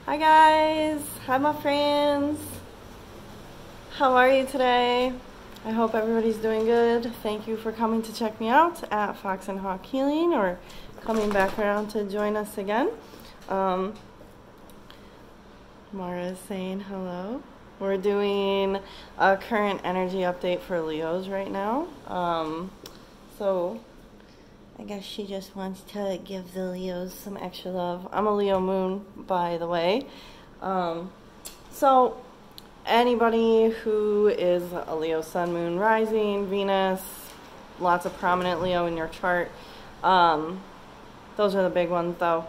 Hi guys, hi my friends. How are you today? I hope everybody's doing good. Thank you for coming to check me out at Fox and Hawk Healing, or coming back around to join us again. Mara is saying hello. We're doing a current energy update for Leos right now. So I guess she just wants to give the Leos some extra love. I'm a Leo moon, by the way. So anybody who is a Leo sun, moon, rising, Venus, lots of prominent Leo in your chart. Those are the big ones, though.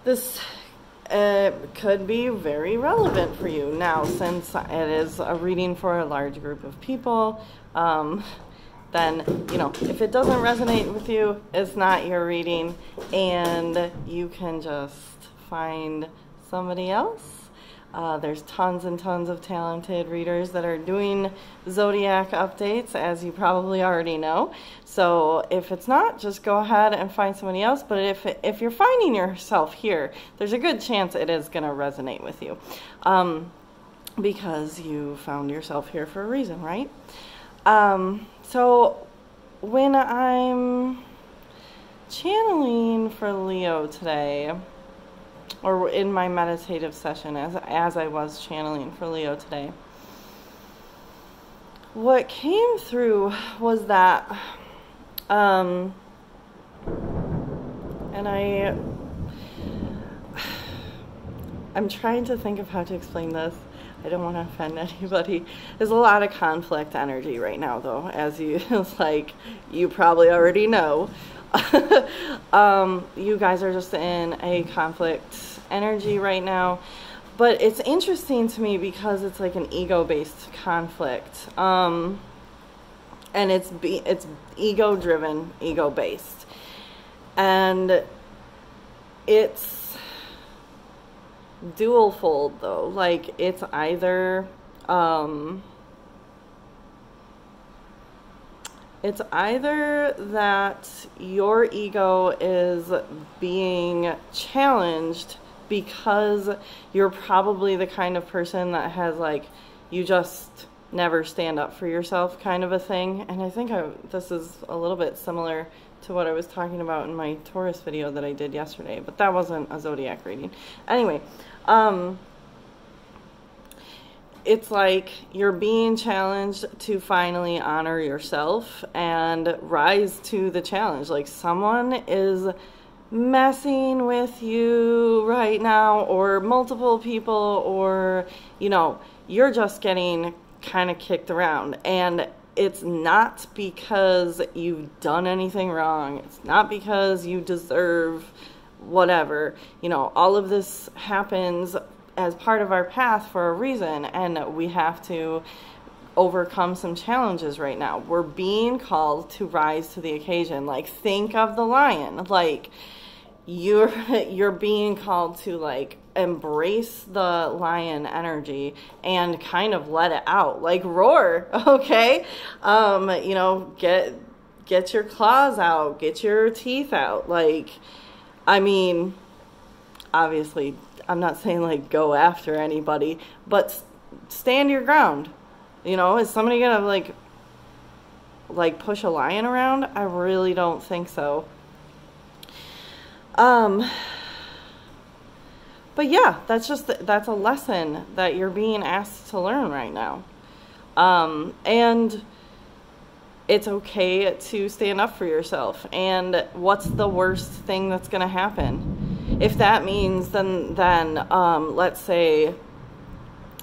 This could be very relevant for you. Now, since it is a reading for a large group of people, then, you know, if it doesn't resonate with you, it's not your reading, and you can just find somebody else. There's tons and tons of talented readers that are doing zodiac updates, as you probably already know. So if it's not, just go ahead and find somebody else. But if you're finding yourself here, there's a good chance it is going to resonate with you, because you found yourself here for a reason, right? So when I'm channeling for Leo today, or in my meditative session as I was channeling for Leo today, what came through was that, and I'm trying to think of how to explain this. I don't want to offend anybody. There's a lot of conflict energy right now, though, as you you probably already know. You guys are just in a conflict energy right now, but it's interesting to me because it's like an ego-based conflict, and it's ego-driven, ego-based, and it's dual fold, though. Like, it's either that your ego is being challenged because you're probably the kind of person that has, like, you just never stand up for yourself kind of a thing. And I think this is a little bit similar to what I was talking about in my Taurus video that I did yesterday, but that wasn't a zodiac reading. Anyway, it's like you're being challenged to finally honor yourself and rise to the challenge. Like, someone is messing with you right now, or multiple people, or, you know, you're just getting kind of kicked around. And it's not because you've done anything wrong. It's not because you deserve whatever. You know, all of this happens as part of our path for a reason, and we have to overcome some challenges right now. We're being called to rise to the occasion. Like, think of the lion. Like, you're being called to, like, embrace the lion energy and kind of let it out. Like, roar, okay? You know, get your claws out, get your teeth out. Like, I mean, obviously, I'm not saying, like, go after anybody, but stand your ground. You know, is somebody gonna, like push a lion around? I really don't think so. But yeah, that's a lesson that you're being asked to learn right now. And it's okay to stand up for yourself. And what's the worst thing that's going to happen? If that means then let's say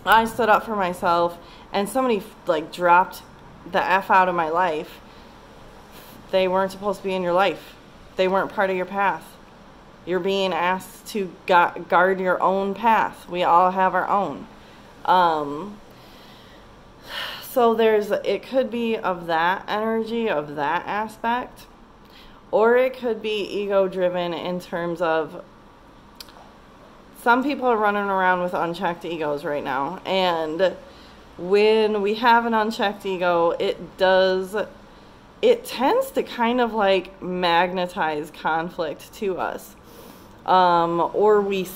I stood up for myself and somebody, like, dropped the F out of my life. They weren't supposed to be in your life. They weren't part of your path. You're being asked to guard your own path. We all have our own. So it could be of that energy, of that aspect, or it could be ego-driven in terms of some people are running around with unchecked egos right now. And when we have an unchecked ego, it tends to kind of, like, magnetize conflict to us. or we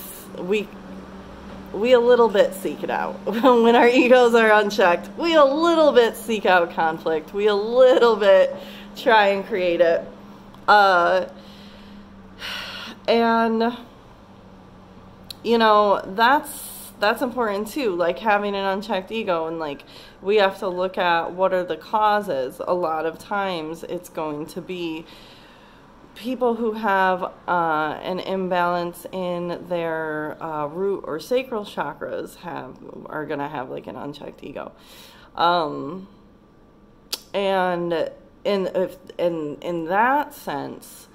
a little bit seek it out. When our egos are unchecked, we a little bit seek out conflict. We a little bit try and create it. And, you know, that's important too, like having an unchecked ego. And like, we have to look at what are the causes. A lot of times it's going to be people who have an imbalance in their root or sacral chakras are going to have like an unchecked ego. And in that sense,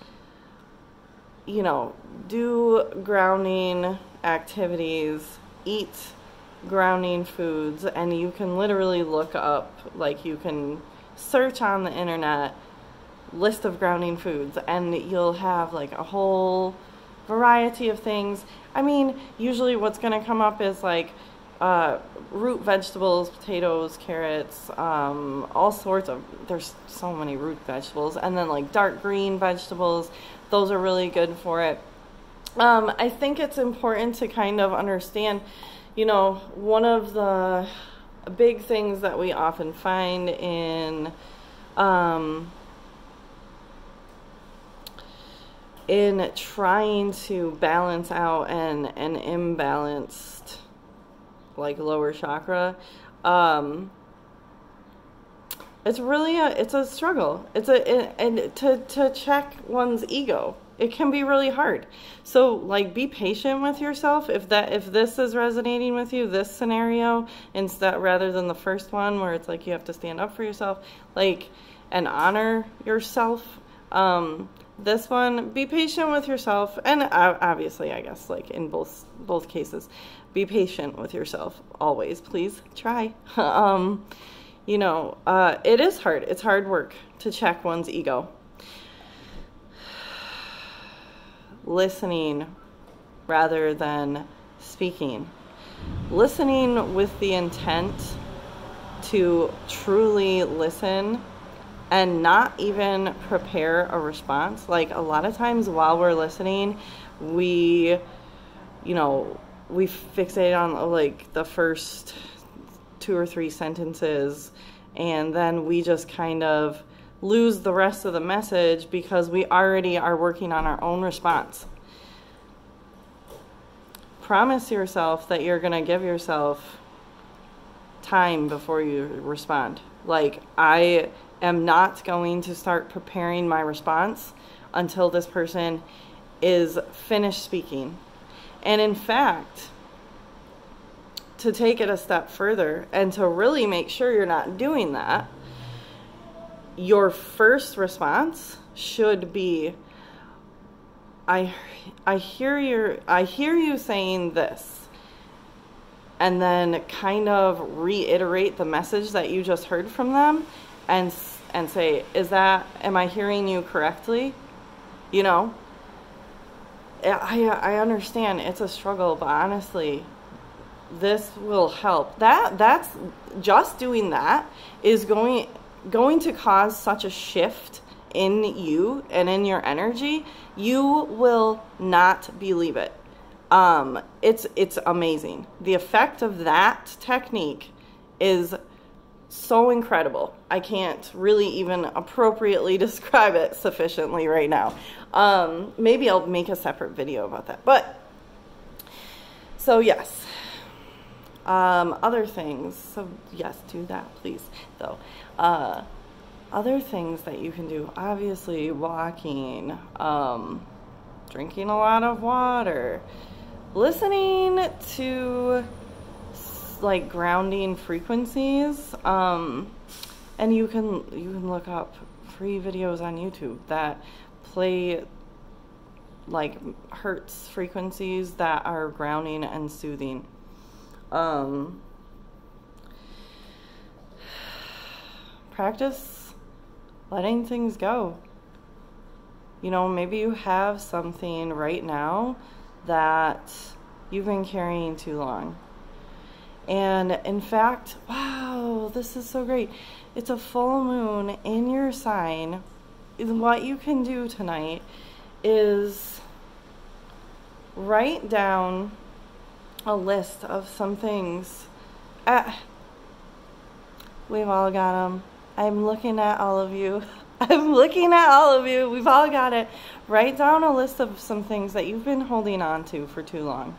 you know, do grounding activities, eat grounding foods, and you can literally look up, like you can search on the internet list of grounding foods, and you'll have like a whole variety of things. I mean, usually what's going to come up is like root vegetables, potatoes, carrots, all sorts of, there's so many root vegetables, and then like dark green vegetables, those are really good for it. I think it's important to kind of understand, you know, one of the big things that we often find in trying to balance out an imbalanced like lower chakra, it's really it's a struggle. And to check one's ego, it can be really hard. So like, be patient with yourself. If this is resonating with you, this scenario, instead, rather than the first one where it's like you have to stand up for yourself, like, and honor yourself. This one, be patient with yourself, and obviously, I guess, like in both cases, be patient with yourself always. Please try. You know, it is hard. It's hard work to check one's ego. Listening rather than speaking. Listening with the intent to truly listen and not even prepare a response. Like, a lot of times while we're listening, we fixate on like the first 2 or 3 sentences, and then we just kind of lose the rest of the message because we already are working on our own response. Promise yourself that you're going to give yourself time before you respond. Like, I am not going to start preparing my response until this person is finished speaking. And in fact, to take it a step further and to really make sure you're not doing that, your first response should be, I hear you saying this, and then kind of reiterate the message that you just heard from them, and say, am I hearing you correctly? You know, I understand it's a struggle, but honestly, this will help. That's just doing that is going to cause such a shift in you and in your energy. You will not believe it. It's amazing. The effect of that technique is so incredible. I can't really even appropriately describe it sufficiently right now. Maybe I'll make a separate video about that. But so yes. Other things. So yes, do that, please. Though, other things that you can do. Obviously, walking, drinking a lot of water, listening to like grounding frequencies. And you can look up free videos on YouTube that play like hertz frequencies that are grounding and soothing. Practice letting things go. You know, maybe you have something right now that you've been carrying too long. And in fact, wow, this is so great. It's a full moon in your sign. What you can do tonight is write down a list of some things. We've all got them. I'm looking at all of you. I'm looking at all of you. We've all got it. Write down a list of some things that you've been holding on to for too long.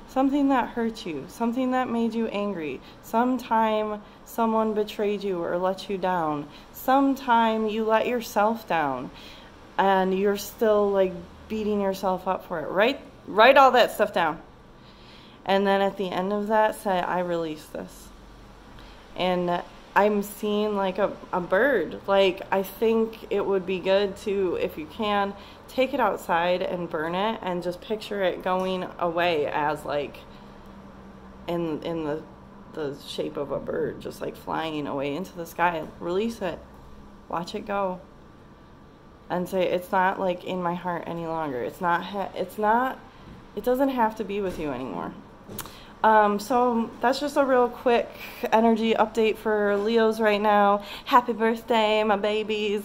Something that hurt you, something that made you angry, sometime someone betrayed you or let you down, sometime you let yourself down and you're still like beating yourself up for it. Write all that stuff down. And then at the end of that, say, I release this. And I'm seeing like a bird. Like, I think it would be good to, if you can, take it outside and burn it and just picture it going away as like in the shape of a bird, just like flying away into the sky. Release it. Watch it go. And say, it's not like in my heart any longer. It doesn't have to be with you anymore. So that's just a real quick energy update for Leos right now. Happy birthday, my babies.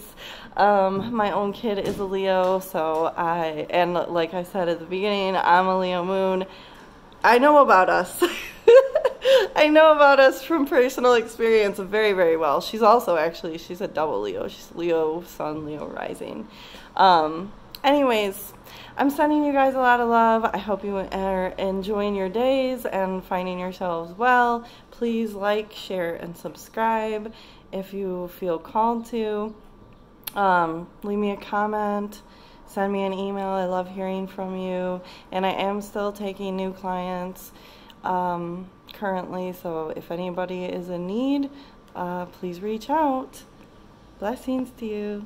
My own kid is a Leo, so and like I said at the beginning, I'm a Leo moon. I know about us. I know about us from personal experience very, very well. She's also she's a double Leo. She's Leo Sun, Leo Rising. Anyways, I'm sending you guys a lot of love. I hope you are enjoying your days and finding yourselves well. Please like, share, and subscribe if you feel called to. Leave me a comment. Send me an email. I love hearing from you. And I am still taking new clients currently. So if anybody is in need, please reach out. Blessings to you.